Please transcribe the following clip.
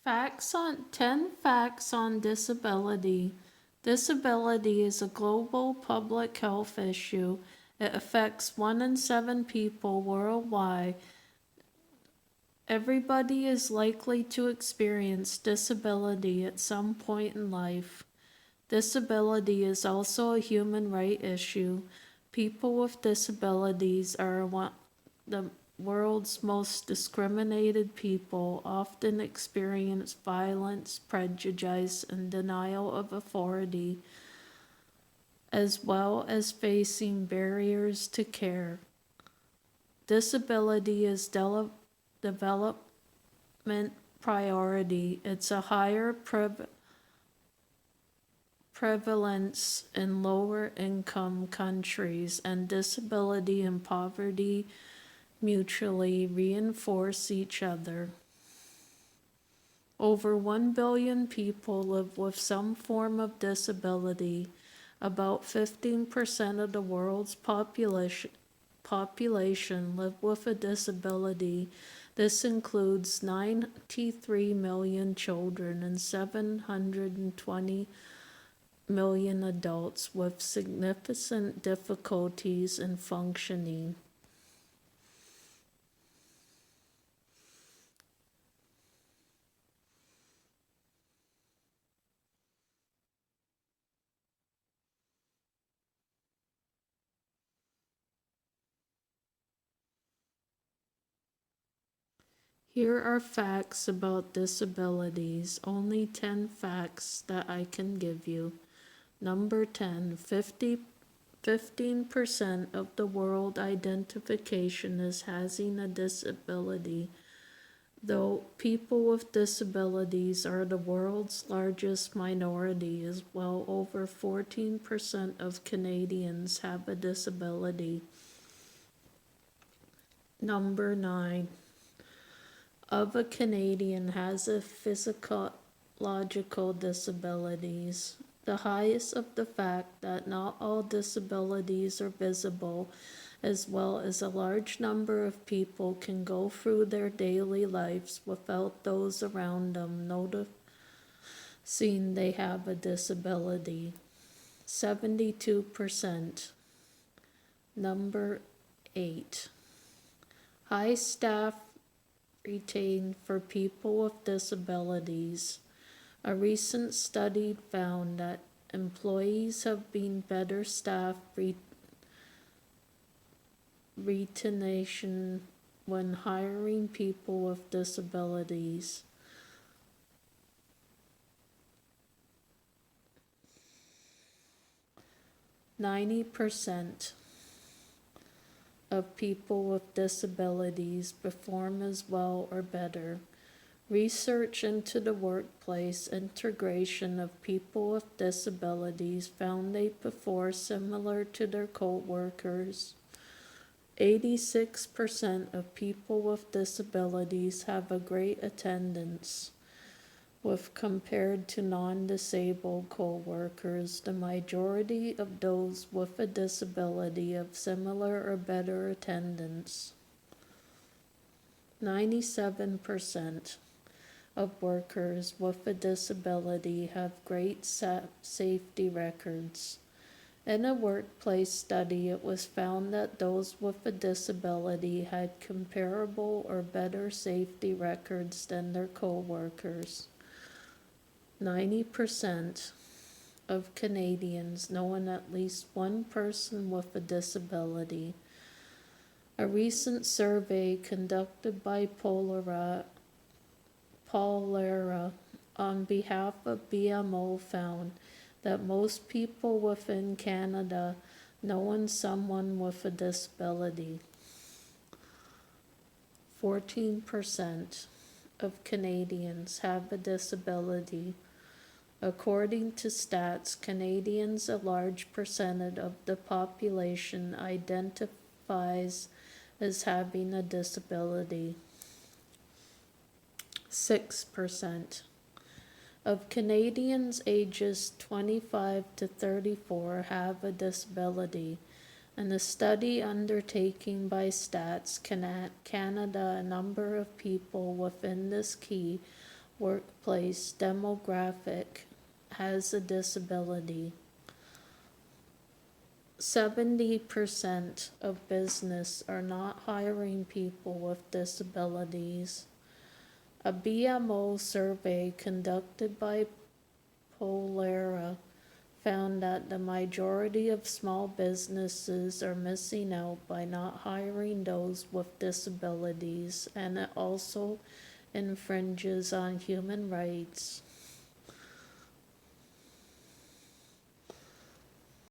10 facts on disability. Disability is a global public health issue. It affects 1 in 7 people worldwide. Everybody is likely to experience disability at some point in life. Disability is also a human right issue. People with disabilities are the world's most discriminated people, often experience violence, prejudice, and denial of authority, as well as facing barriers to care. Disability is development priority. It's a higher prevalence in lower income countries, and disability and poverty mutually reinforce each other. Over 1 billion people live with some form of disability. About 15% of the world's population live with a disability. This includes 93 million children and 720 million adults with significant difficulties in functioning. Here are facts about disabilities, only 10 facts that I can give you. Number 10, 15% of the world identification as having a disability. Though people with disabilities are the world's largest minority, as well over 14% of Canadians have a disability. Number 9, of a Canadian has a physiological disabilities. The highest of the fact that not all disabilities are visible, as well as a large number of people can go through their daily lives without those around them noticing they have a disability. 72%. Number 8. High staff retained for people with disabilities. A recent study found that employees have been better staff retention when hiring people with disabilities. %90 of people with disabilities perform as well or better. Research into the workplace integration of people with disabilities found they perform similar to their co-workers. 86% of people with disabilities have a great attendance. With compared to non-disabled co-workers, the majority of those with a disability have similar or better attendance. 97% of workers with a disability have great safety records. In a workplace study, it was found that those with a disability had comparable or better safety records than their co-workers. 90% of Canadians know at least one person with a disability. A recent survey conducted by Polera on behalf of BMO found that most people within Canada know someone with a disability. 14% of Canadians have a disability. According to stats, Canadians, a large percentage of the population identifies as having a disability. 6% of Canadians ages 25 to 34 have a disability. In a study undertaken by Stats Canada, a number of people within this key workplace demographic has a disability. 70% of business are not hiring people with disabilities. A BMO survey conducted by Polera found that the majority of small businesses are missing out by not hiring those with disabilities, and it also infringes on human rights.